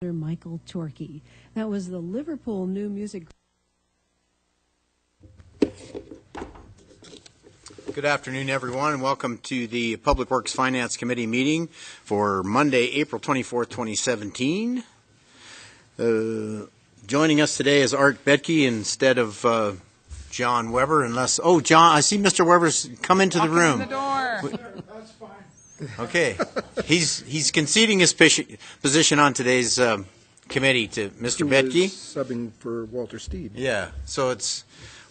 Michael Chorkey. That was the Liverpool New Music. Good afternoon, everyone, and welcome to the Public Works Finance Committee meeting for Monday, April 24th, 2017. Joining us today is Art Bedke instead of John Weber, unless... Oh, John, I see Mr. Weber's come into the room. In the door. That's fine. Okay. He's conceding his position on today's committee to Mr. Bedke. Subbing for Walter Steed. Yeah, so it's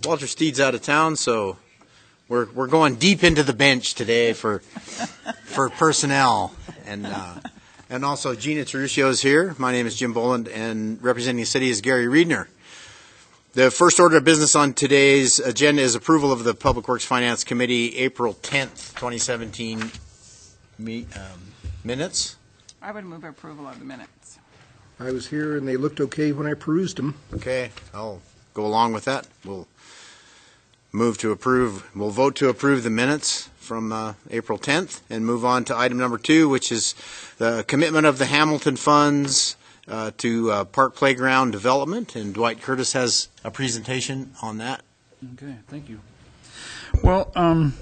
Walter Steed's out of town, so we're going deep into the bench today for personnel, and also Gina Taruccio is here. My name is Jim Boland, and representing the city is Gary Riedner. The first order of business on today's agenda is approval of the Public Works Finance Committee April 10th, 2017 minutes. I would move approval of the minutes. I was here and they looked okay when I perused them. Okay, I'll go along with that. We'll vote to approve the minutes from April 10th and move on to item number 2, which is the commitment of the Hamilton funds to park playground development. And Dwight Curtis has a presentation on that. Okay, thank you. Well,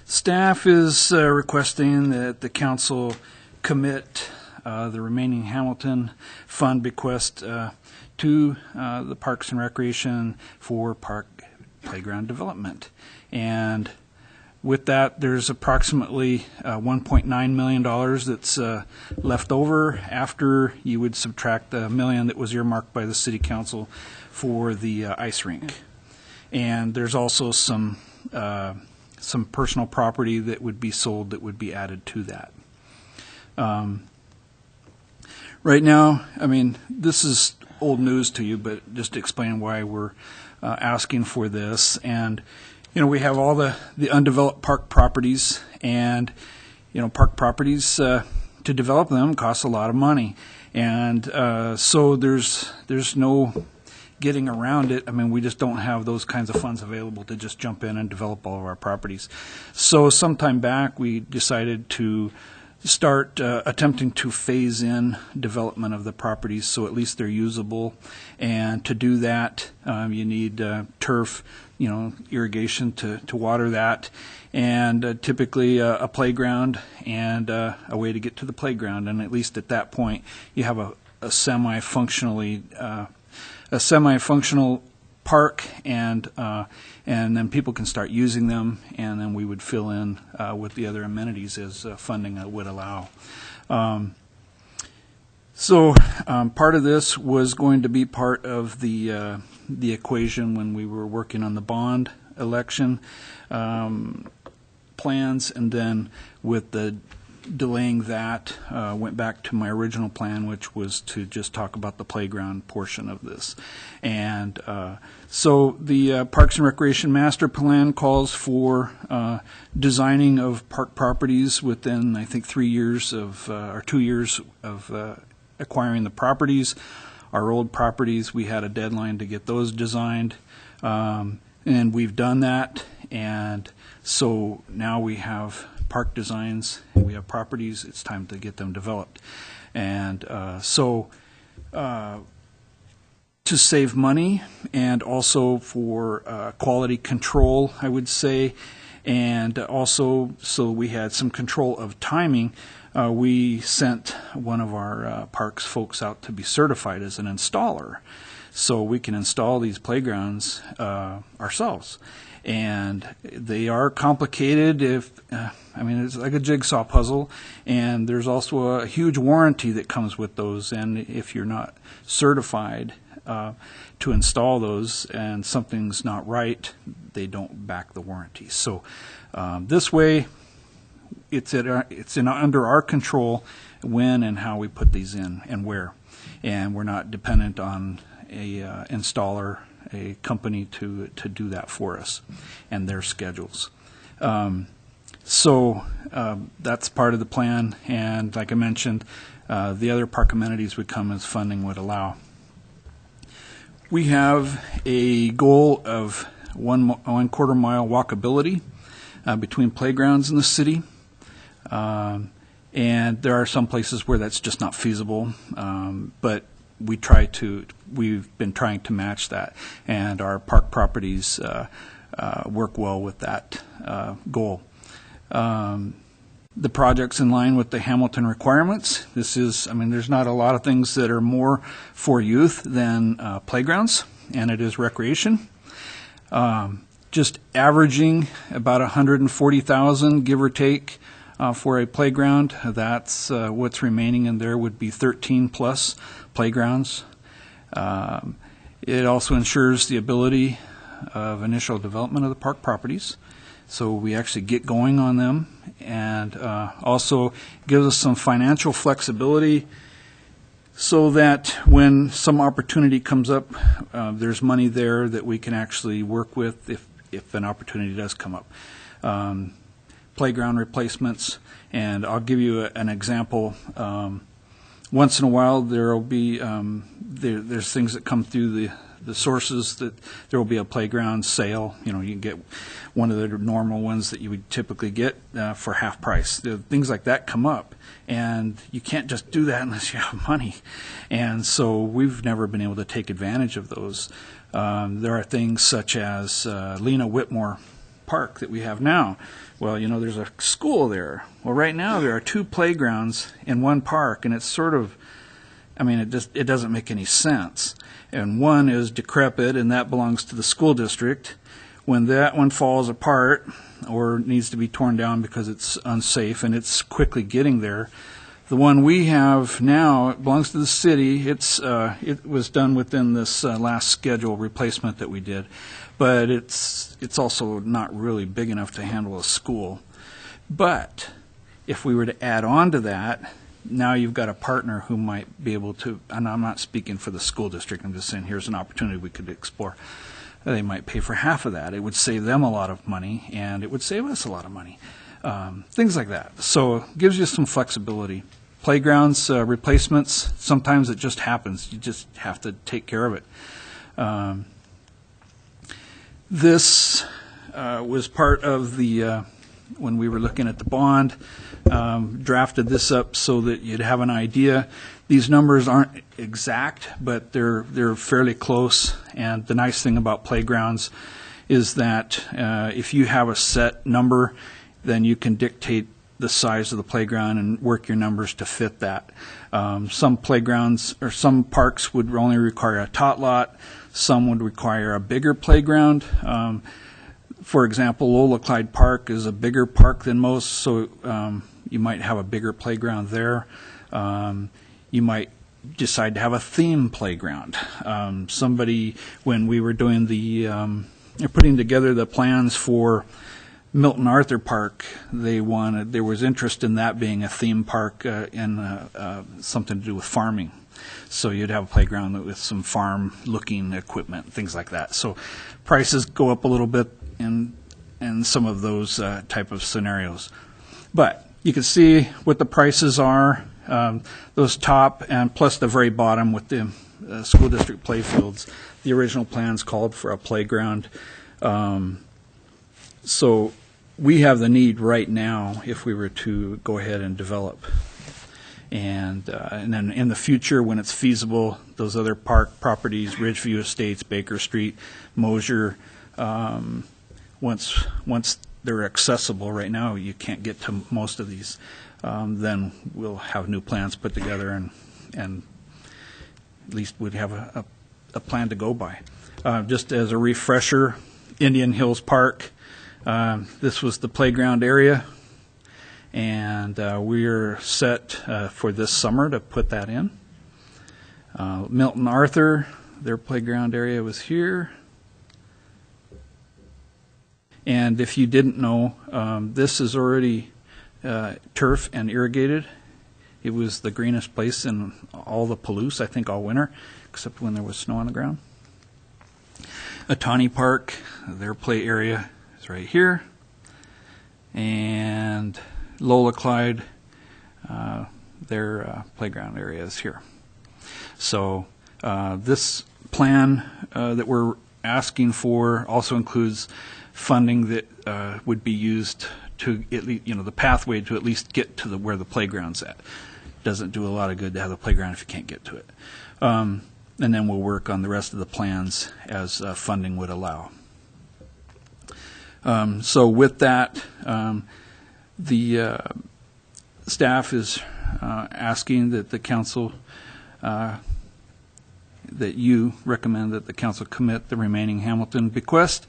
staff is requesting that the council commit the remaining Hamilton fund bequest to the Parks and Recreation for park playground development. And with that, there's approximately $1.9 million that's left over after you would subtract the $1 million that was earmarked by the City Council for the ice rink. And there's also some personal property that would be sold that would be added to that. Right now, I mean, this is old news to you, but just to explain why we're asking for this. And, you know, we have all the undeveloped park properties, and, you know, park properties, to develop them costs a lot of money. And so there's no getting around it. I mean, we just don't have those kinds of funds available to just jump in and develop all of our properties. So sometime back, we decided to start attempting to phase in development of the properties so at least they're usable. And to do that, you need turf, you know, irrigation to water that, and typically a playground and a way to get to the playground. And at least at that point, you have a semi-functional park, and then people can start using them, and then we would fill in with the other amenities as funding would allow. So part of this was going to be part of the equation when we were working on the bond election plans, and then with the delaying that, went back to my original plan, which was to just talk about the playground portion of this. And so the Parks and Recreation Master Plan calls for designing of park properties within, I think, 3 years of, or 2 years of acquiring the properties. Our old properties, we had a deadline to get those designed, and we've done that. And so now we have park designs, and we have properties. It's time to get them developed. And so to save money, and also for quality control, I would say, and also so we had some control of timing, we sent one of our parks folks out to be certified as an installer, so we can install these playgrounds ourselves. And they are complicated. I mean, it's like a jigsaw puzzle, and there's also a huge warranty that comes with those. And if you're not certified to install those and something's not right, they don't back the warranty. So this way, it's under our control when and how we put these in and where, and we're not dependent on a installer, a company to do that for us and their schedules. So that's part of the plan, and like I mentioned, the other park amenities would come as funding would allow. We have a goal of 1/4 mile walkability between playgrounds in the city. And there are some places where that's just not feasible, but we've been trying to match that, and our park properties work well with that goal. The project's in line with the Hamilton requirements. There's not a lot of things that are more for youth than playgrounds, and it is recreation. Just averaging about $140,000, give or take, for a playground. That's what's remaining in there would be 13 plus playgrounds. It also ensures the ability of initial development of the park properties, so we actually get going on them, and also gives us some financial flexibility so that when some opportunity comes up, there's money there that we can actually work with if an opportunity does come up. Playground replacements, and I'll give you an example. Once in a while, there will be there's things that come through the sources that there will be a playground sale. You can get one of the normal ones that you would typically get for half price. Things like that come up, and you can't just do that unless you have money. And so we've never been able to take advantage of those. There are things such as Lena Whitmore Park that we have now. Well, there's a school there. Well, right now there are 2 playgrounds in one park, and it's sort of, it doesn't make any sense. And one is decrepit, and that belongs to the school district. When that one falls apart or needs to be torn down because it's unsafe, and it's quickly getting there, the one we have now, it belongs to the city. It was done within this last schedule replacement that we did, but it's also not really big enough to handle a school. But if we were to add on to that, now you've got a partner who might be able to, and I'm not speaking for the school district, I'm just saying here's an opportunity we could explore. They might pay for half of that. It would save them a lot of money, and it would save us a lot of money. Things like that. So it gives you some flexibility. Playgrounds, replacements, sometimes it just happens. You just have to take care of it. This was part of the, when we were looking at the bond, drafted this up so that you'd have an idea. These numbers aren't exact, but they're fairly close. And the nice thing about playgrounds is that if you have a set number, then you can dictate the size of the playground and work your numbers to fit that. Some playgrounds or some parks would only require a tot lot. Some would require a bigger playground. For example, Lola Clyde Park is a bigger park than most, so you might have a bigger playground there. You might decide to have a theme playground. Somebody, when we were doing putting together the plans for Milton Arthur Park, there was interest in that being a theme park and something to do with farming. So you'd have a playground with some farm-looking equipment, things like that. So prices go up a little bit in some of those type of scenarios. But you can see what the prices are, those top and plus the very bottom with the school district playfields. The original plans called for a playground. So we have the need right now if we were to go ahead and develop. And then in the future, when it's feasible, those other park properties, Ridgeview Estates, Baker Street, Mosier, once they're accessible, right now you can't get to most of these, then we'll have new plans put together and at least we'd have a plan to go by. Just as a refresher, Indian Hills Park, this was the playground area, and we're set for this summer to put that in. Milton Arthur, their playground area was here. And if you didn't know, this is already turf and irrigated. It was the greenest place in all the Palouse, I think all winter, except when there was snow on the ground. Atani Park, their play area is right here. And Lola Clyde, their playground area is here. So this plan that we're asking for also includes funding that would be used to at least, the pathway to at least get to where the playground's at. Doesn't do a lot of good to have the playground if you can't get to it. And then we'll work on the rest of the plans as funding would allow. So with that, the staff is asking that the council, that you recommend that the council commit the remaining Hamilton bequest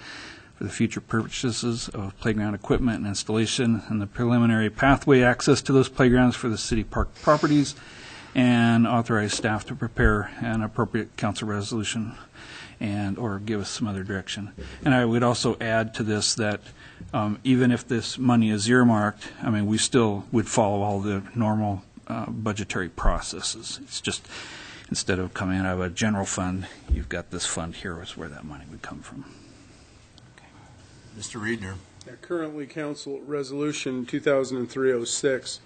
for the future purchases of playground equipment and installation and the preliminary pathway access to those playgrounds for the city park properties, and authorize staff to prepare an appropriate council resolution and or give us some other direction. And I would also add to this that even if this money is earmarked, we still would follow all the normal budgetary processes. It's just instead of coming out of a general fund, you've got this fund here is where that money would come from. Mr. Reedner. Currently, Council Resolution 2003-06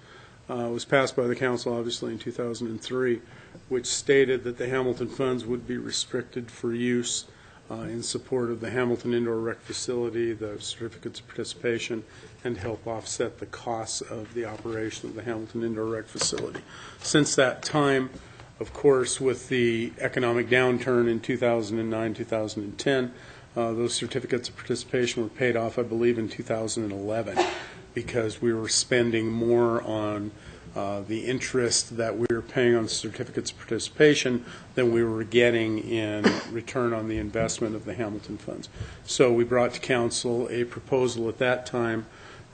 was passed by the Council, obviously, in 2003, which stated that the Hamilton funds would be restricted for use in support of the Hamilton Indoor Rec Facility, the certificates of participation, and help offset the costs of the operation of the Hamilton Indoor Rec Facility. Since that time, of course, with the economic downturn in 2009-2010, those certificates of participation were paid off, I believe, in 2011 because we were spending more on the interest that we were paying on certificates of participation than we were getting in return on the investment of the Hamilton funds. So we brought to council a proposal at that time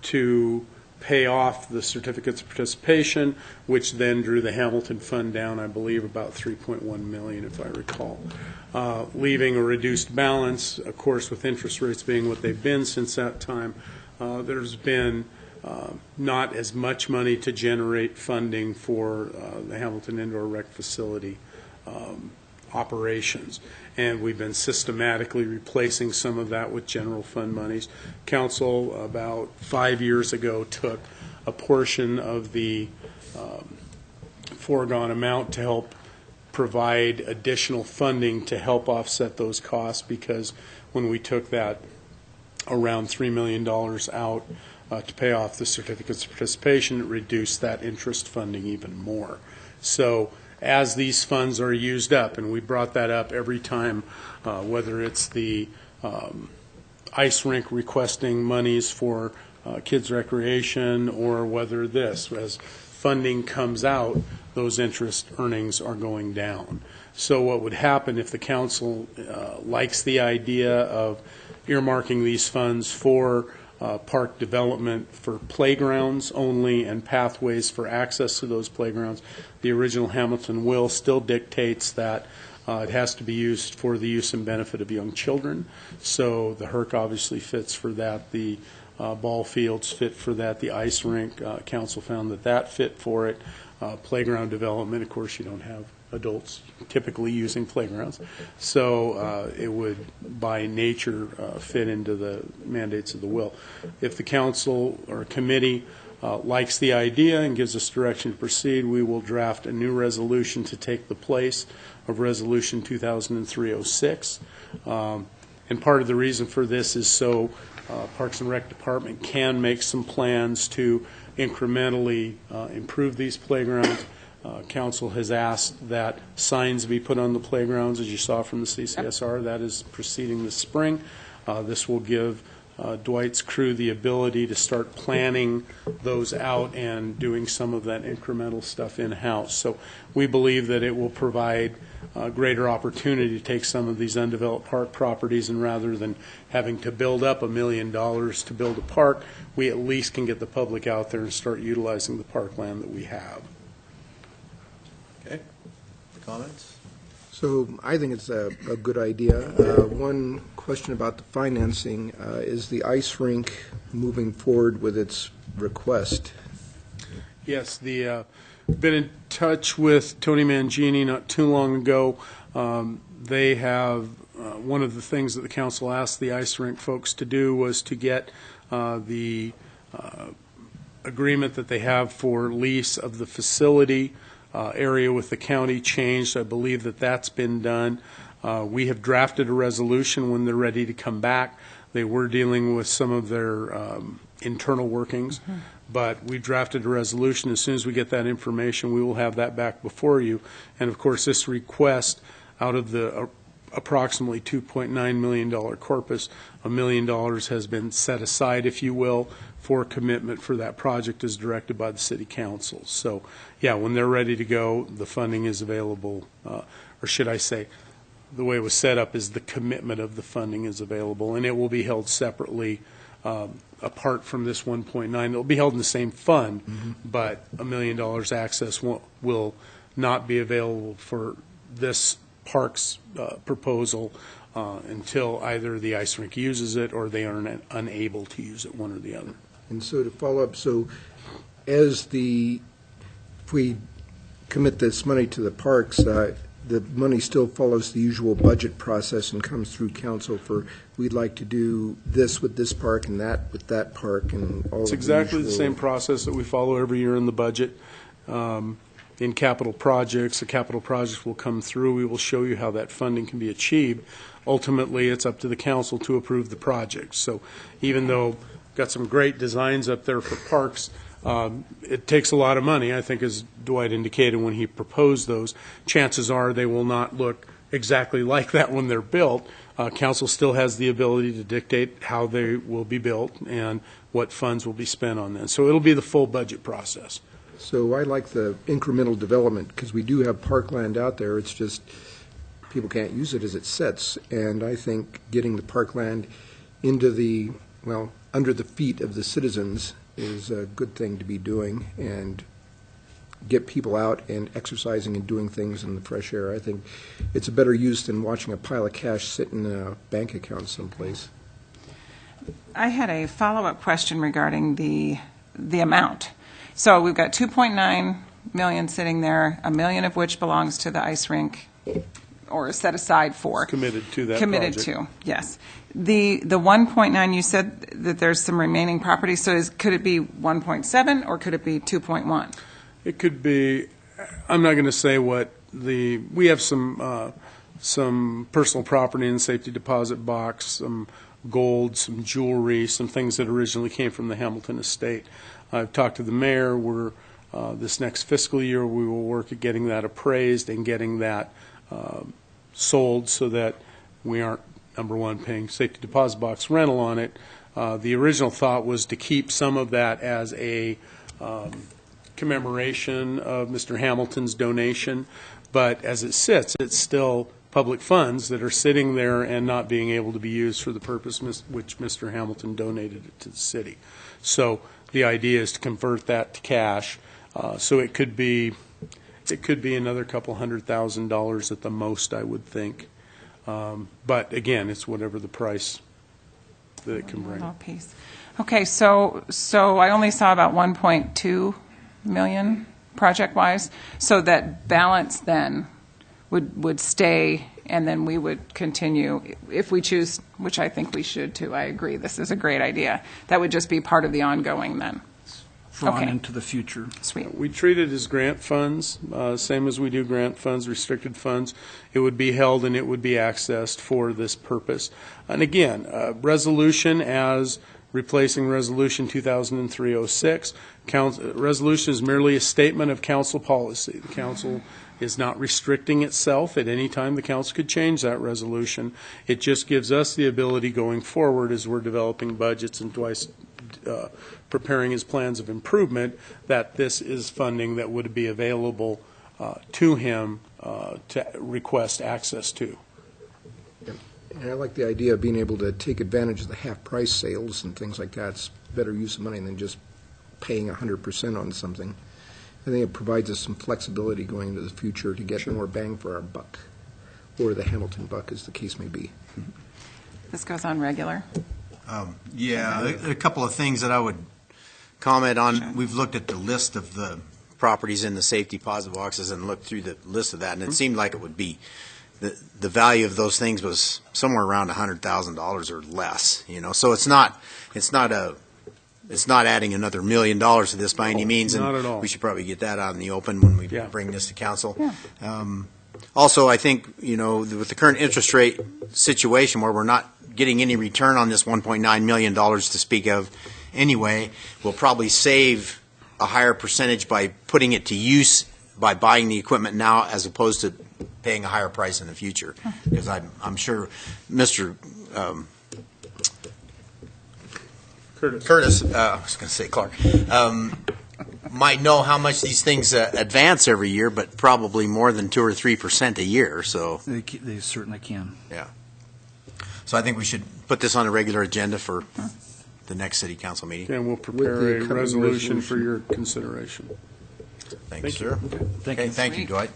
to pay off the certificates of participation, which then drew the Hamilton fund down, I believe, about $3.1 million, if I recall, leaving a reduced balance. Of course, with interest rates being what they've been since that time, there's been not as much money to generate funding for the Hamilton Indoor Rec Facility operations, and we've been systematically replacing some of that with general fund monies. Council about 5 years ago took a portion of the foregone amount to help provide additional funding to help offset those costs, because when we took that around $3 million out to pay off the certificates of participation, it reduced that interest funding even more. So as these funds are used up, and we brought that up every time, whether it's the ice rink requesting monies for kids' recreation, or whether this, as funding comes out, those interest earnings are going down. So what would happen if the council likes the idea of earmarking these funds for park development for playgrounds only and pathways for access to those playgrounds, the original Hamilton will still dictates that it has to be used for the use and benefit of young children. So the HERC obviously fits for that. The ball fields fit for that. The ice rink, council found that fit for it. Playground development, of course, you don't have adults typically using playgrounds. So it would, by nature, fit into the mandates of the will. If the council or committee likes the idea and gives us direction to proceed, we will draft a new resolution to take the place of Resolution 2003-06. And part of the reason for this is so Parks and Rec Department can make some plans to incrementally improve these playgrounds. Council has asked that signs be put on the playgrounds, as you saw from the CCSR. That is proceeding this spring. This will give Dwight's crew the ability to start planning those out and doing some of that incremental stuff in-house. So we believe that it will provide greater opportunity to take some of these undeveloped park properties, and rather than having to build up $1 million to build a park, we at least can get the public out there and start utilizing the parkland that we have. Okay. Comments? So I think it's a good idea. One question about the financing, is the ice rink moving forward with its request? Yes, the been in touch with Tony Mangini not too long ago. They have, one of the things that the council asked the ice rink folks to do was to get the agreement that they have for lease of the facility area with the county changed. I believe that that's been done. We have drafted a resolution when they're ready to come back. They were dealing with some of their internal workings. But we drafted a resolution. As soon as we get that information, we will have that back before you. And of course, this request, out of the approximately $2.9 million corpus, $1 million has been set aside, if you will, for commitment for that project as directed by the city council. So, yeah, when they're ready to go, the funding is available, or should I say, the way it was set up is the commitment of the funding is available, and it will be held separately apart from this 1.9. It'll be held in the same fund, but $1 million access will not be available for this parks proposal until either the ice rink uses it or they are unable to use it, one or the other. And so to follow up, so if we commit this money to the parks, the money still follows the usual budget process and comes through council for, we'd like to do this with this park and that with that park and all It's of exactly the usual. same process that we follow every year in the budget. In capital projects, the capital projects will come through. We will show you how that funding can be achieved. Ultimately, it's up to the council to approve the project. So even though we've got some great designs up there for parks, it takes a lot of money, I think, as Dwight indicated when he proposed those. Chances are they will not look exactly like that when they're built. Council still has the ability to dictate how they will be built and what funds will be spent on them. So it'll be the full budget process. So I like the incremental development because we do have parkland out there. It's just people can't use it as it sits. And I think getting the parkland into the, well, under the feet of the citizens is a good thing to be doing and get people out and exercising and doing things in the fresh air. I think it's a better use than watching a pile of cash sit in a bank account someplace. I had a follow-up question regarding the amount. So we've got 2.9 million sitting there, $1 million of which belongs to the ice rink, or is set aside for. Committed to that Committed project. to, yes. The 1.9, you said that there's some remaining property, so could it be 1.7 or could it be 2.1? It could be, I'm not going to say what we have some personal property in the safety deposit box, some gold, some jewelry, some things that originally came from the Hamilton estate. I've talked to the mayor. This next fiscal year, we will work at getting that appraised and getting that sold so that we aren't, number one, paying safety deposit box rental on it. The original thought was to keep some of that as a commemoration of Mr. Hamilton's donation, but as it sits, it's still public funds that are sitting there and not being able to be used for the purpose which Mr. Hamilton donated it to the city. So the idea is to convert that to cash. So it could be another couple $100,000 at the most, I would think. But again, it's whatever the price that it can bring. Little piece. Okay, so I only saw about 1.2 million project-wise. So that balance then would stay, and then we would continue if we choose, which I think we should too. I agree. This is a great idea. That would just be part of the ongoing then. Drawn Okay. into the future. Sweet. We treat it as grant funds, same as we do grant funds, restricted funds. It would be held and it would be accessed for this purpose. And again, resolution as replacing Resolution 2003-06. Resolution is merely a statement of council policy. The council is not restricting itself. At any time, the council could change that resolution. It just gives us the ability going forward as we're developing budgets and Dwight's preparing his plans of improvement, that this is funding that would be available to him to request access to. And I like the idea of being able to take advantage of the half-price sales and things like that. It's better use of money than just paying 100% on something. I think it provides us some flexibility going into the future to get more bang for our buck, or the Hamilton buck, as the case may be. This goes on regular. A couple of things that I would comment on. Sure. We've looked at the list of the properties in the safety deposit boxes and looked through the list of that, and it seemed like it would be the value of those things was somewhere around $100,000 or less. So it's not adding another $1 million to this by any means. Not and at all. We should probably get that out in the open when we bring this to council. Yeah. Also, I think, with the current interest rate situation where we're not getting any return on this $1.9 million to speak of, anyway. We'll probably save a higher percentage by putting it to use by buying the equipment now as opposed to paying a higher price in the future. Because I'm sure Mr. Curtis, I was going to say Clark, might know how much these things advance every year, but probably more than 2 or 3% a year. So They certainly can. yeah. So I think we should put this on a regular agenda for the next city council meeting. And we'll With prepare the a coming resolution for resolution. your consideration. Thanks, Thank you. sir. Thank Okay, you. thank you, Dwight.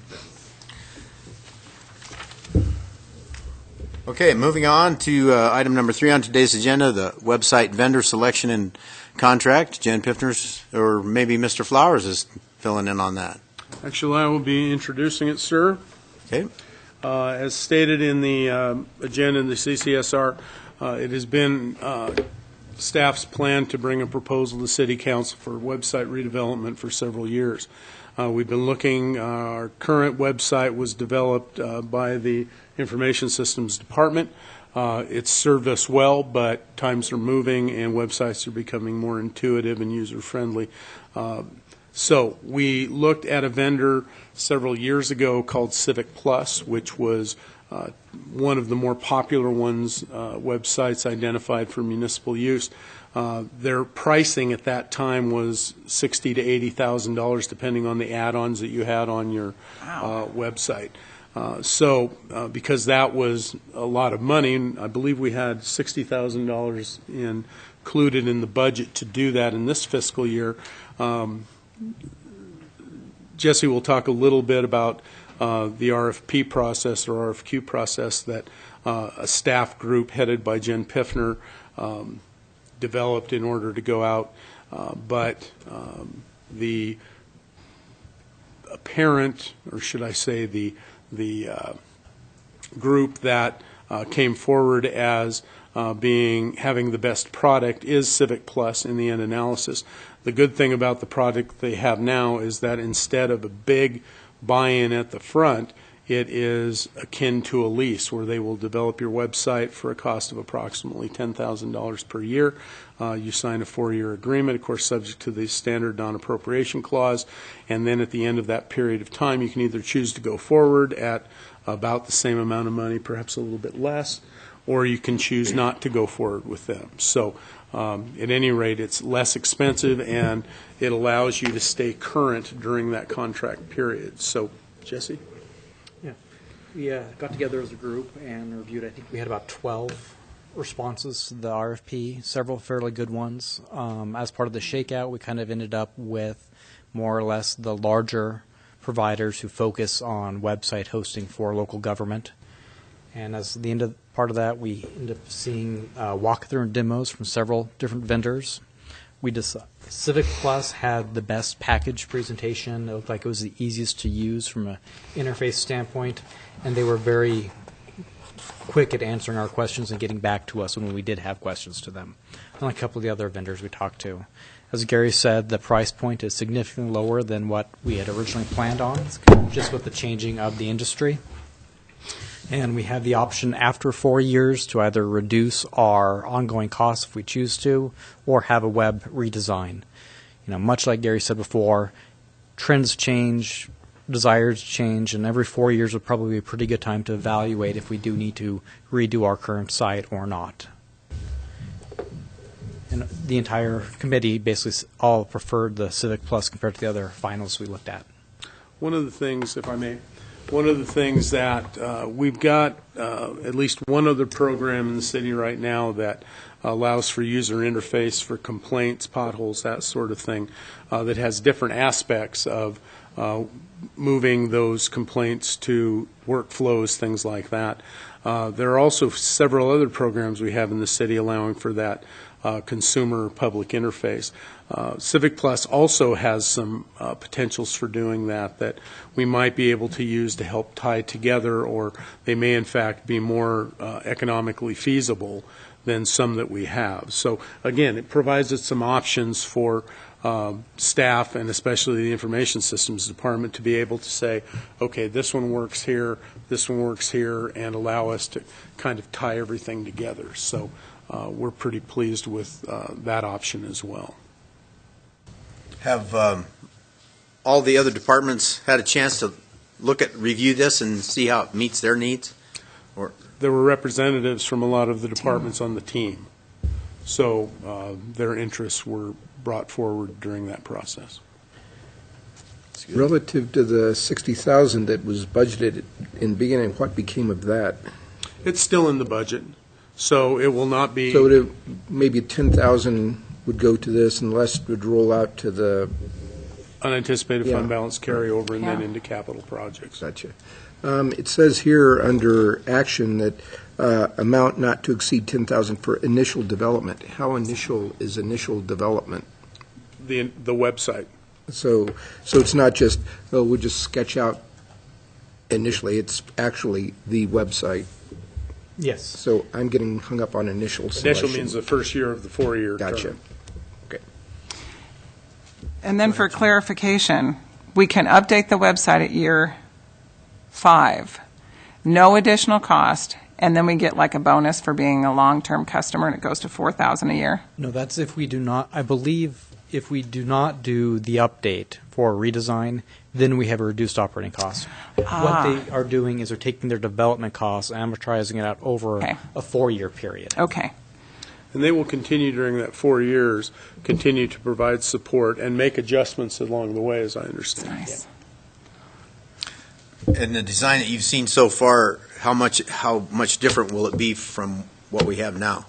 Okay, moving on to item number 3 on today's agenda, the website vendor selection and contract. Jen Piffner's, or maybe Mr. Flowers is filling in on that. Actually, I will be introducing it, sir. Okay. As stated in the agenda in the CCSR, it has been staff's plan to bring a proposal to City Council for website redevelopment for several years. We've been looking, our current website was developed by the Information Systems Department. It's served us well, but times are moving and websites are becoming more intuitive and user-friendly. So we looked at a vendor several years ago called Civic Plus, which was one of the more popular ones, websites identified for municipal use. Their pricing at that time was $60,000 to $80,000, depending on the add-ons that you had on your website. So because that was a lot of money, and I believe we had $60,000 included in the budget to do that in this fiscal year. Jesse will talk a little bit about the RFP process or RFQ process that a staff group headed by Jen Piffner developed in order to go out. But the apparent, or should I say the group that came forward as having the best product is Civic Plus in the end analysis. The good thing about the product they have now is that instead of a big buy-in at the front, it is akin to a lease where they will develop your website for a cost of approximately $10,000 per year. You sign a 4-year agreement, of course, subject to the standard non-appropriation clause, and then at the end of that period of time, you can either choose to go forward at about the same amount of money, perhaps a little bit less, or you can choose not to go forward with them. So at any rate, it's less expensive, and it allows you to stay current during that contract period. So, Jesse? Yeah, we got together as a group and reviewed, I think we had about 12 responses to the RFP, several fairly good ones. As part of the shakeout, we kind of ended up with more or less the larger providers who focus on website hosting for local government. And as the end of part of that, we ended up seeing walkthrough and demos from several different vendors. We decided Civic Plus had the best package presentation. It looked like it was the easiest to use from an interface standpoint, and they were very quick at answering our questions and getting back to us when we did have questions to them, unlike a couple of the other vendors we talked to. As Gary said, the price point is significantly lower than what we had originally planned on, just with the changing of the industry. And we have the option after 4 years to either reduce our ongoing costs if we choose to, or have a web redesign. You know, much like Gary said before, trends change, desires change, and every 4 years would probably be a pretty good time to evaluate if we do need to redo our current site or not. And the entire committee basically all preferred the Civic Plus compared to the other finals we looked at. One of the things, if I may, one of the things that we've got at least one other program in the city right now that allows for user interface for complaints, potholes, that sort of thing, that has different aspects of moving those complaints to workflows, things like that. There are also several other programs we have in the city allowing for that consumer public interface. Civic Plus also has some potentials for doing that we might be able to use to help tie together, or they may in fact be more economically feasible than some that we have. So again, it provides us some options for staff and especially the Information Systems Department to be able to say, okay, this one works here, and allow us to kind of tie everything together. So we're pretty pleased with that option as well. Have all the other departments had a chance to review this and see how it meets their needs? Or There were representatives from a lot of the departments on the team, so their interests were brought forward during that process. Relative to the 60,000 that was budgeted in the beginning, what became of that? It's still in the budget, so it will not be. So maybe 10,000 would go to this and the rest would roll out to the, Unanticipated Yeah. fund balance carryover and then Yeah. into capital projects. gotcha. It says here under action that amount not to exceed 10,000 for initial development. How initial is initial development? The website. So it's not just, oh, we'll just sketch out initially, it's actually the website. Yes. So I'm getting hung up on initial selection. Initial means the first year of the 4-year term. Gotcha. And then for clarification, we can update the website at year 5, no additional cost, and then we get like a bonus for being a long-term customer, and it goes to $4,000 a year. No, that's if we do not, I believe, if we do not do the update for redesign, then we have a reduced operating cost. What they are doing is they're taking their development costs, amortizing it out over Okay. a 4-year period. Okay. And they will continue during that 4 years, continue to provide support and make adjustments along the way, as I understand. Nice. and the design that you've seen so far, how much different will it be from what we have now?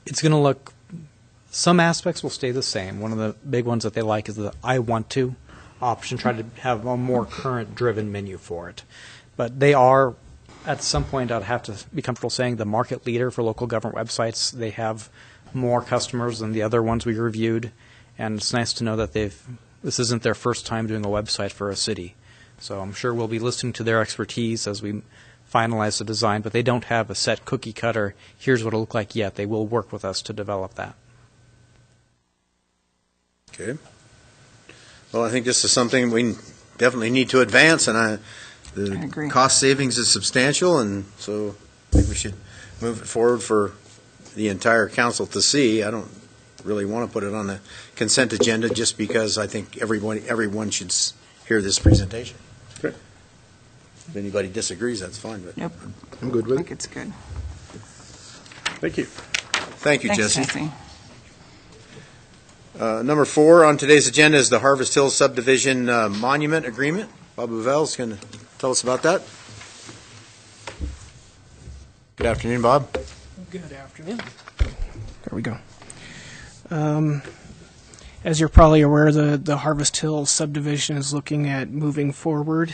It's going to look, some aspects will stay the same. One of the big ones that they like is the I want to option, try to have a more current driven menu for it. But they are, at some point, I'd have to be comfortable saying the market leader for local government websites. They have more customers than the other ones we reviewed, and it's nice to know that this isn't their first time doing a website for a city. So I'm sure we'll be listening to their expertise as we finalize the design, but they don't have a set cookie cutter, here's what it'll look like yet. They will work with us to develop that. Okay. Well, I think this is something we definitely need to advance, and the I agree. cost savings is substantial, and so I think we should move it forward for the entire council to see. I don't really want to put it on the consent agenda just because I think everyone should hear this presentation. Okay. If anybody disagrees, that's fine. But Yep. I'm good I with think it. it's good. Thank you. thank you, Thanks, Jesse. Jesse. Number 4 on today's agenda is the Harvest Hills Subdivision Monument Agreement. Bob Bouvel is going to tell us about that. Good afternoon, Bob. Good afternoon. There we go. As you're probably aware, the Harvest Hills subdivision is looking at moving forward.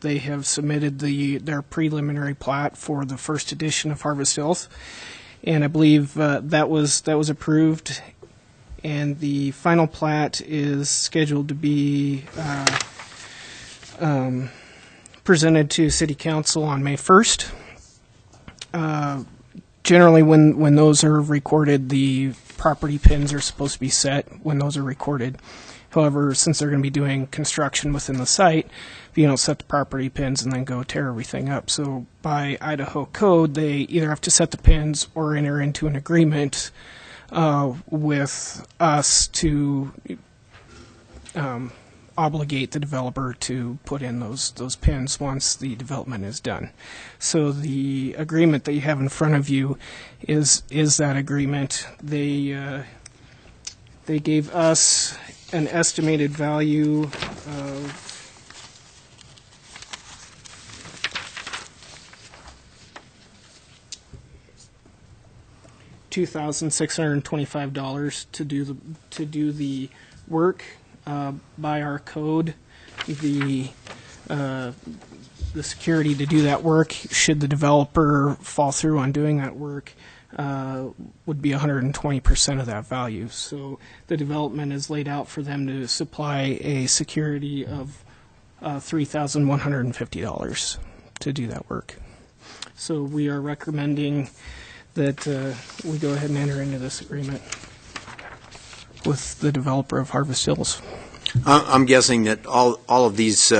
They have submitted their preliminary plat for the first edition of Harvest Hills, and I believe that was approved. And the final plat is scheduled to be presented to City Council on May 1st. Generally, when those are recorded, the property pins are supposed to be set when those are recorded. However, since they're going to be doing construction within the site, you don't set the property pins and then go tear everything up. So by Idaho code, they either have to set the pins or enter into an agreement with us to obligate the developer to put in those pins once the development is done. So the agreement that you have in front of you is that agreement. They gave us an estimated value of $2,625 to do the work. By our code, the security to do that work, should the developer fall through on doing that work, would be 120% of that value. So the development is laid out for them to supply a security of $3,150 to do that work. So we are recommending that we go ahead and enter into this agreement with the developer of Harvest Hills. I'm guessing that all of these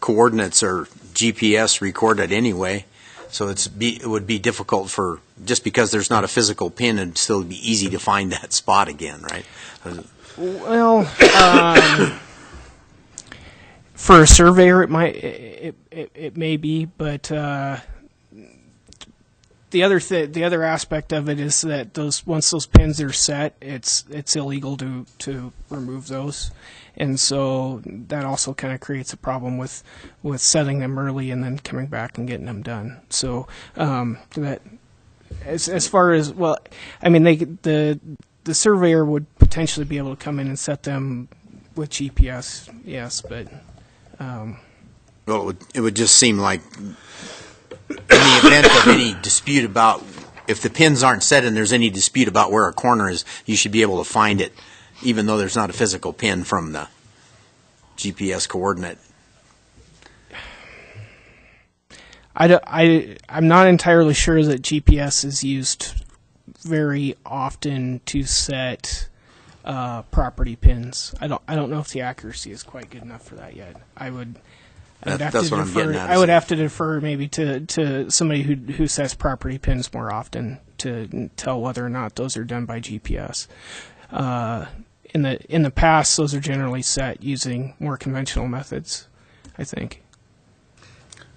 coordinates are GPS recorded anyway, So it would be difficult for, just because there's not a physical pin, it'd still be easy to find that spot again, right? Well, for a surveyor, it may be, but the other aspect of it is that once those pins are set, it's illegal to remove those, and so that also kind of creates a problem with setting them early and then coming back and getting them done. So that as far as, well, I mean, the surveyor would potentially be able to come in and set them with GPS, yes, but Well, it would just seem like, in the event of any dispute about, if the pins aren't set and there's any dispute about where a corner is, you should be able to find it, even though there's not a physical pin from the GPS coordinate. I'm not entirely sure that GPS is used very often to set property pins. I don't know if the accuracy is quite good enough for that yet. That's what I'm getting at. I would have to defer maybe to somebody who sets property pins more often to tell whether or not those are done by GPS. In the past, those are generally set using more conventional methods, I think.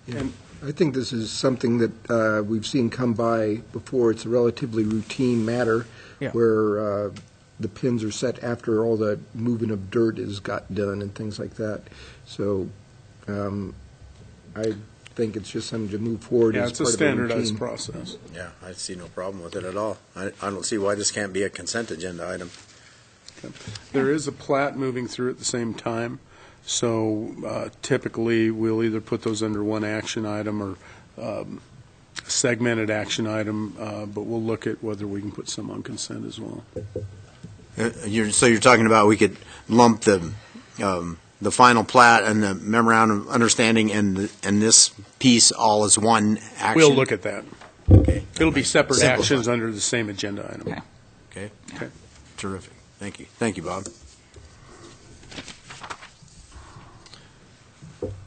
And I think this is something that we've seen come by before. It's a relatively routine matter, Yeah. where the pins are set after all the moving of dirt is got done and things like that. So I think it's just something to move forward. Yeah, as it's a part of standardized routine. process. Yeah, I see no problem with it at all. I don't see why this can't be a consent agenda item. There is a plat moving through at the same time, so typically we'll either put those under one action item or segmented action item, but we'll look at whether we can put some on consent as well. So you're talking about we could lump the final plat and the memorandum of understanding and this piece all as one action? We'll look at that. Okay. It'll be separate Simplify. actions under the same agenda item. Okay. Okay. Okay. Terrific. Thank you. Thank you, Bob.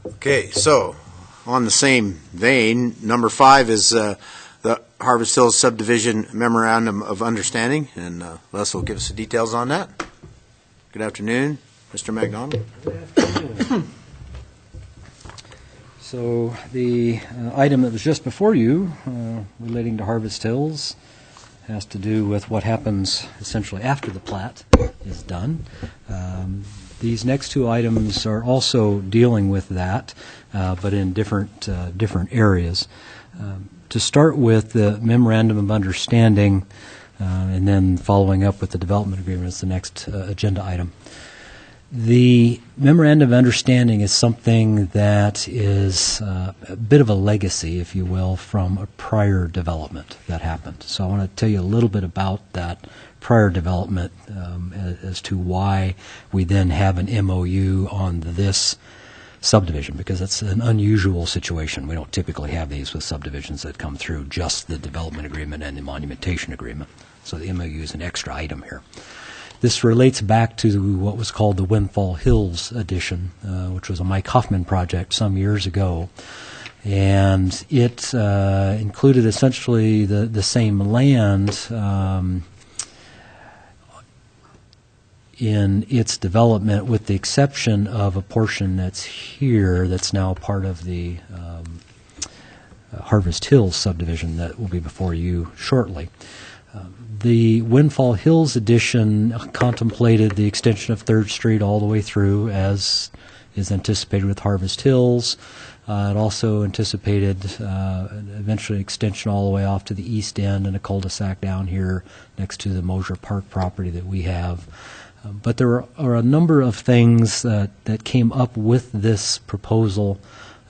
Okay, so on the same vein, number 5 is the Harvest Hills Subdivision Memorandum of Understanding, and Les will give us the details on that. Good afternoon, Mr. McDonald. So the item that was just before you relating to Harvest Hills has to do with what happens essentially after the plat is done. These next two items are also dealing with that, but in different areas. To start with, the Memorandum of Understanding, and then following up with the Development Agreement is the next agenda item. The Memorandum of Understanding is something that is a bit of a legacy, if you will, from a prior development that happened. So I want to tell you a little bit about that prior development as to why we then have an MOU on this subdivision, because it's an unusual situation. We don't typically have these with subdivisions that come through just the Development Agreement and the Monumentation Agreement. So the MOU is an extra item here. This relates back to what was called the Windfall Hills Edition, which was a Mike Hoffman project some years ago. And it included essentially the same land in its development, with the exception of a portion that's here that's now part of the Harvest Hills subdivision that will be before you shortly. The Windfall Hills Edition contemplated the extension of 3rd Street all the way through, as is anticipated with Harvest Hills. It also anticipated eventually extension all the way off to the east end and a cul-de-sac down here next to the Mosier Park property that we have. But there are a number of things that came up with this proposal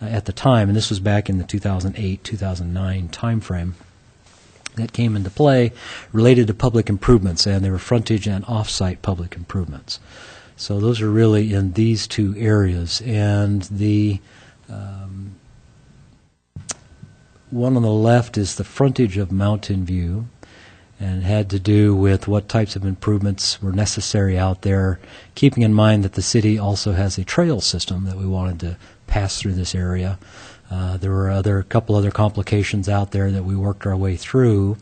at the time, and this was back in the 2008-2009 timeframe, that came into play related to public improvements, and they were frontage and off-site public improvements. So those are really in these two areas. And the one on the left is the frontage of Mountain View, and it had to do with what types of improvements were necessary out there, keeping in mind that the city also has a trail system that we wanted to pass through this area. There were a couple other complications out there that we worked our way through,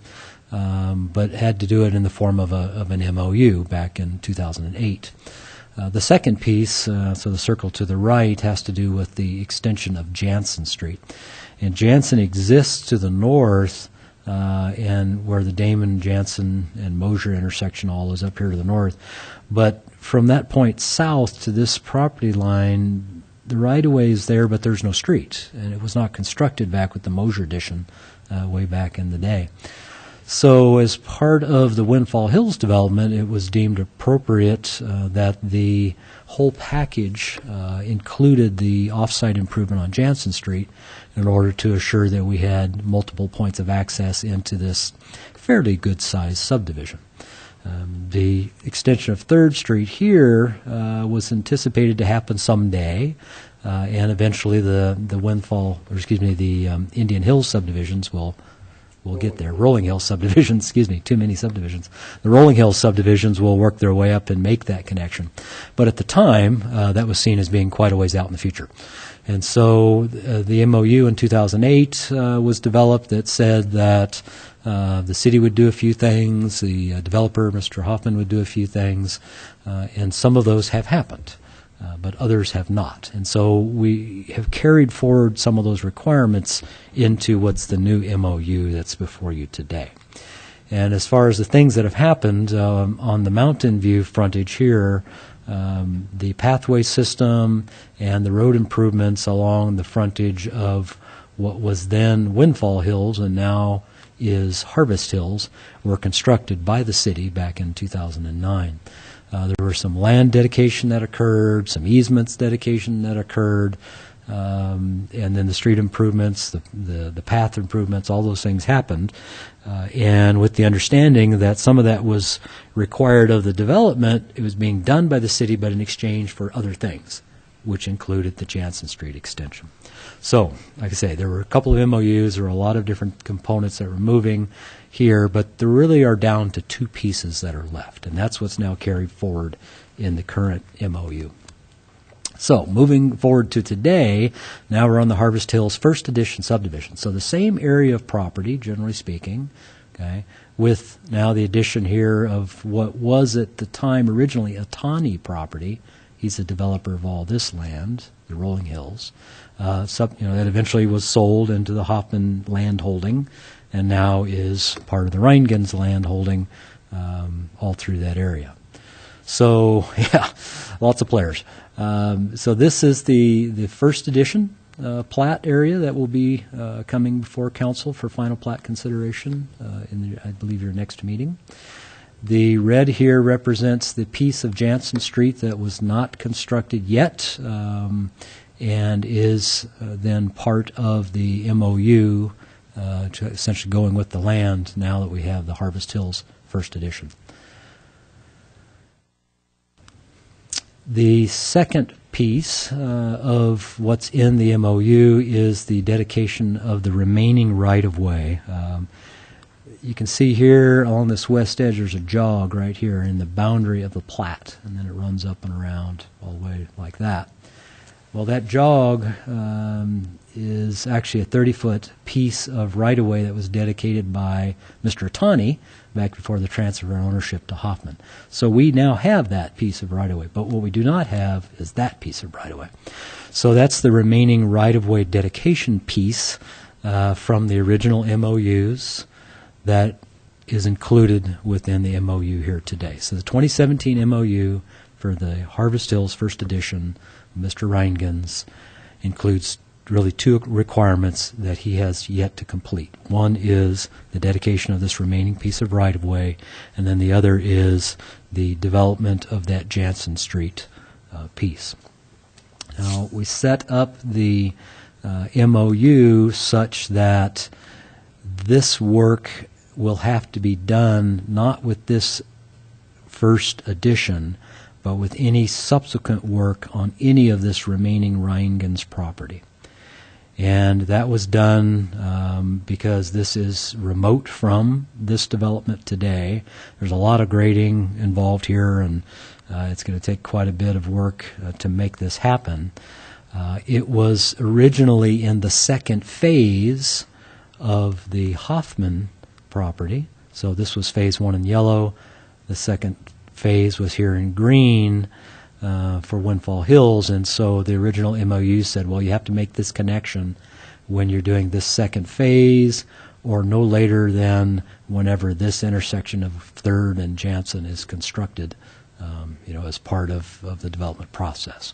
but had to do it in the form of an MOU back in 2008. The second piece, so the circle to the right, has to do with the extension of Jansen Street. And Jansen exists to the north, and where the Damon, Jansen, and Mosier intersection all is up here to the north. But from that point south to this property line, the right-of-way is there, but there's no street. And it was not constructed back with the Mosier addition way back in the day. So as part of the Windfall Hills development, it was deemed appropriate that the whole package included the off-site improvement on Jansen Street in order to assure that we had multiple points of access into this fairly good-sized subdivision. The extension of 3rd Street here was anticipated to happen someday, and eventually the Indian Hills subdivisions will get there. Rolling Hills subdivisions, too many subdivisions. The Rolling Hills subdivisions will work their way up and make that connection. But at the time, that was seen as being quite a ways out in the future. And so the MOU in 2008 was developed that said that the city would do a few things, the developer, Mr. Hoffman, would do a few things, and some of those have happened. But others have not. And so we have carried forward some of those requirements into what's the new MOU that's before you today. And as far as the things that have happened, on the Mountain View frontage here, the pathway system and the road improvements along the frontage of what was then Windfall Hills and now is Harvest Hills were constructed by the city back in 2009. There were some land dedication that occurred, some easements dedication that occurred, and then the street improvements, the path improvements, all those things happened. And with the understanding that some of that was required of the development, it was being done by the city, but in exchange for other things, which included the Jansen Street extension. So, like I say, there were a couple of MOUs, there were a lot of different components that were moving here, but there really are down to 2 pieces that are left, and that's what's now carried forward in the current MOU. So, moving forward to today, now we're on the Harvest Hills First Edition subdivision. So the same area of property, generally speaking, okay, with now the addition here of what was at the time originally a Tawny property. He's the developer of all this land, the Rolling Hills. That eventually was sold into the Hoffman land holding, and now is part of the Reingens land holding all through that area. So, yeah, lots of players. So this is the first edition plat area that will be coming before council for final plat consideration in, I believe, your next meeting. The red here represents the piece of Jansen Street that was not constructed yet and is then part of the MOU, essentially going with the land now that we have the Harvest Hills First Edition. The second piece of what's in the MOU is the dedication of the remaining right-of-way. You can see here along this west edge there's a jog right here in the boundary of the plat, and then it runs up and around all the way like that. Well, that jog is actually a 30-foot piece of right-of-way that was dedicated by Mr. Atani back before the transfer of ownership to Hoffman. So we now have that piece of right-of-way, but what we do not have is that piece of right-of-way. So that's the remaining right-of-way dedication piece from the original MOUs that is included within the MOU here today. So the 2017 MOU for the Harvest Hills First Edition, Mr. Reingens, includes really 2 requirements that he has yet to complete. One is the dedication of this remaining piece of right-of-way, and then the other is the development of that Jansen Street piece. Now, we set up the MOU such that this work will have to be done not with this first edition, but with any subsequent work on any of this remaining Reingens property. And that was done because this is remote from this development today. There's a lot of grading involved here, and it's going to take quite a bit of work to make this happen. It was originally in the second phase of the Hoffman property. So this was phase 1 in yellow. The second phase was here in green for Windfall Hills. And so the original MOU said, well, you have to make this connection when you're doing this second phase or no later than whenever this intersection of 3rd and Jansen is constructed, as part of the development process.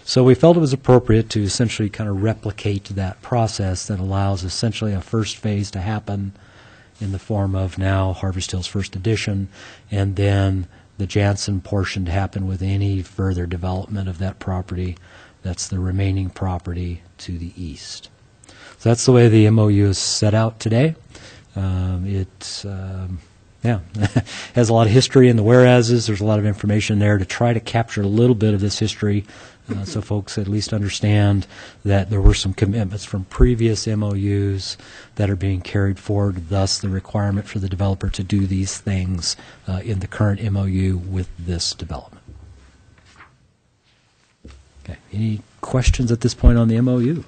So we felt it was appropriate to essentially kind of replicate that process that allows essentially a first phase to happen in the form of now Harvest Hills First Edition, and then the Jansen portion to happen with any further development of that property. That's the remaining property to the east. So that's the way the MOU is set out today. It has a lot of history in the whereases. There's a lot of information there to try to capture a little bit of this history so folks at least understand that there were some commitments from previous MOUs that are being carried forward, thus the requirement for the developer to do these things in the current MOU with this development. Okay. Any questions at this point on the MOU?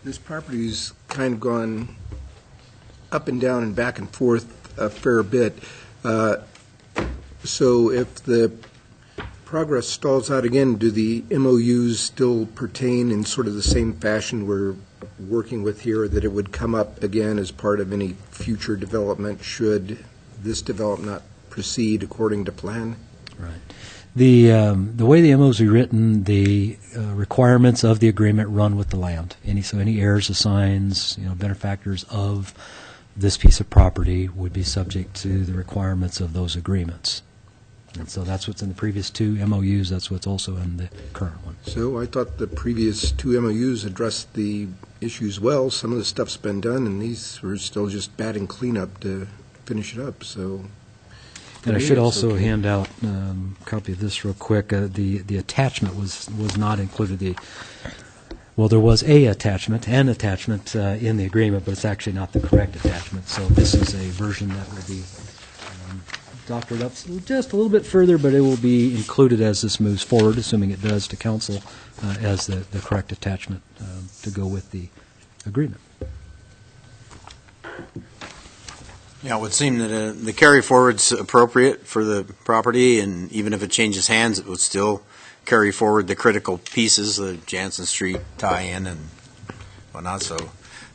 This property's kind of gone up and down and back and forth a fair bit. So if the progress stalls out again, do the MOUs still pertain in sort of the same fashion we're working with here, that it would come up again as part of any future development should this development not proceed according to plan? Right. The way the MOUs are written, the requirements of the agreement run with the land. Any heirs, assigns, benefactors of this piece of property would be subject to the requirements of those agreements. And so that's what's in the previous 2 MOUs. That's what's also in the current one. So I thought the previous 2 MOUs addressed the issues well. Some of the stuff's been done, and these were still just batting cleanup to finish it up. So. And I should also hand out a copy of this real quick. The attachment was not included. There was an attachment in the agreement, but it's actually not the correct attachment. So this is a version that will be doctored up just a little bit further, but it will be included as this moves forward, assuming it does, to council as the correct attachment to go with the agreement. Yeah, it would seem that the carry forward's appropriate for the property, and even if it changes hands, it would still carry forward the critical pieces, the Jansen Street tie-in and whatnot. So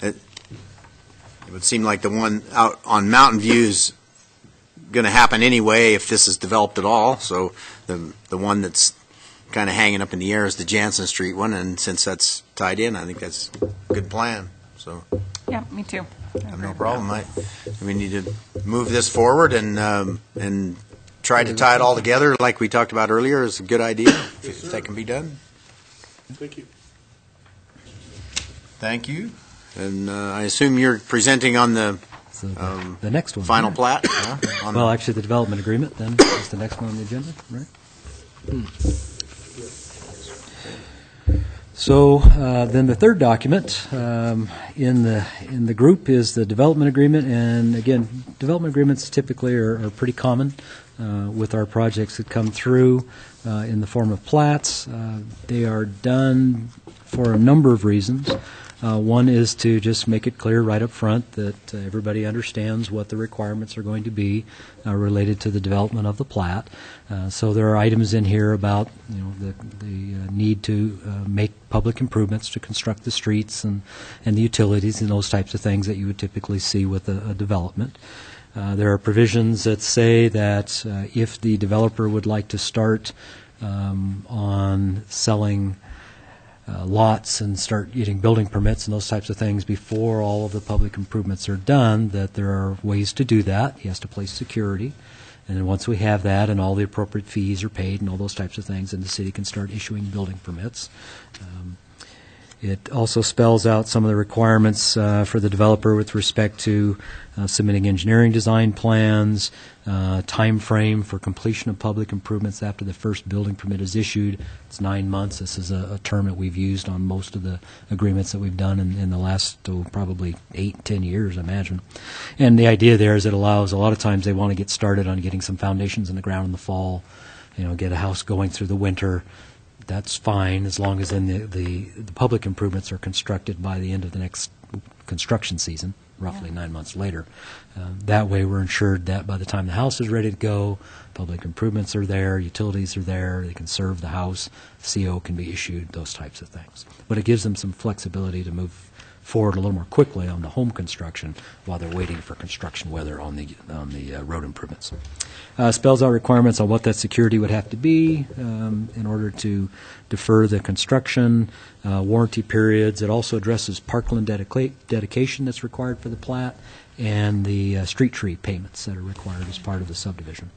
it would seem like the one out on Mountain View's going to happen anyway if this is developed at all. So the one that's kind of hanging up in the air is the Jansen Street one, and since that's tied in, I think that's a good plan. So. Yeah, me too. I have no problem. We need to move this forward and try to tie it all together like we talked about earlier is a good idea, if that can be done. Thank you. Thank you. And I assume you're presenting on the the next one. Final plat? Well, actually, the development agreement then is the next one on the agenda, right? So then the third document in the group is the development agreement, and again, development agreements typically are pretty common with our projects that come through in the form of plats. They are done for a number of reasons. One is to just make it clear right up front that everybody understands what the requirements are going to be related to the development of the plat. So there are items in here about the need to make public improvements to construct the streets and the utilities and those types of things that you would typically see with a development. There are provisions that say that if the developer would like to start on selling lots and start getting building permits and those types of things before all of the public improvements are done, that there are ways to do that. He has to place security. And then once we have that and all the appropriate fees are paid and all those types of things, then the city can start issuing building permits. It also spells out some of the requirements for the developer with respect to submitting engineering design plans, time frame for completion of public improvements after the first building permit is issued. It's 9 months. This is a term that we've used on most of the agreements that we've done in the last probably 8-10 years, I imagine. And the idea there is it allows, a lot of times they want to get started on getting some foundations in the ground in the fall, get a house going through the winter. That's fine as long as then the public improvements are constructed by the end of the next construction season, roughly 9 months later. That way we're ensured that by the time the house is ready to go, public improvements are there, utilities are there, they can serve the house, CO can be issued, those types of things. But it gives them some flexibility to move forward a little more quickly on the home construction while they're waiting for construction weather on the road improvements. Spells out requirements on what that security would have to be in order to defer the construction, warranty periods. It also addresses parkland dedication that's required for the plat and the street tree payments that are required as part of the subdivision.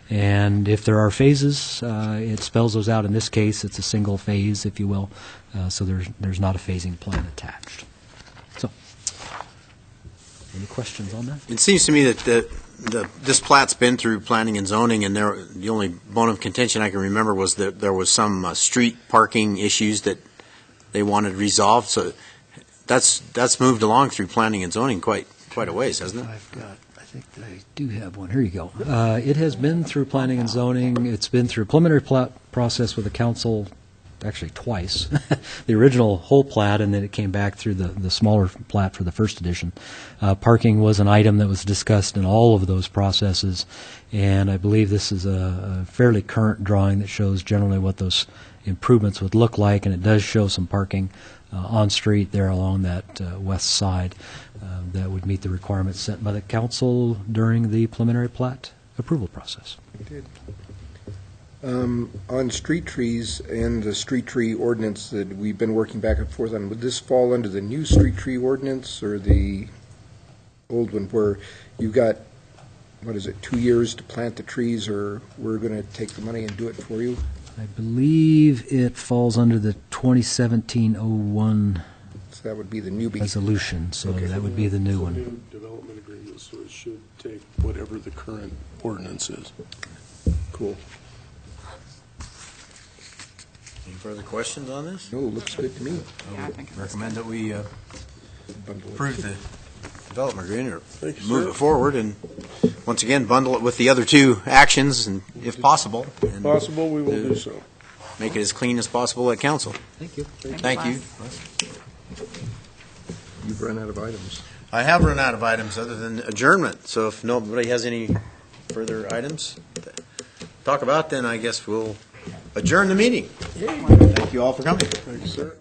And if there are phases, it spells those out. In this case, it's a single phase, if you will, so there's not a phasing plan attached. So, any questions on that? It seems to me that this plat's been through planning and zoning, and the only bone of contention I can remember was that there was some street parking issues that they wanted resolved. So that's moved along through planning and zoning quite a ways, hasn't it? I think I do have one. Here you go. It has been through planning and zoning. It's been through a preliminary plat process with the council, actually twice. The original whole plat, and then it came back through the smaller plat for the first edition. Parking was an item that was discussed in all of those processes, and I believe this is a fairly current drawing that shows generally what those improvements would look like, and it does show some parking on street there along that west side that would meet the requirements set by the council during the preliminary plat approval process. On street trees and the street tree ordinance that we've been working back and forth on, would this fall under the new street tree ordinance or the old one where you've got, 2 years to plant the trees, or we're going to take the money and do it for you? I believe it falls under the 2017-01 So that would be the newbie. resolution, so that would be the new one. New development agreement, so it should take whatever the current ordinance is. Cool. Any further questions on this? No, looks good to me. Yeah, I think it was Recommend that we Bundle it. approve the development agreement or Thank you, move sir. it forward, and once again bundle it with the other two actions, and if possible, and Possible, we will do so. make it as clean as possible at council. Thank you. Thank you. You've run out of items. I have run out of items other than adjournment, so if nobody has any further items to talk about, then I guess we'll adjourn the meeting. Thank you all for coming. Thank you, sir.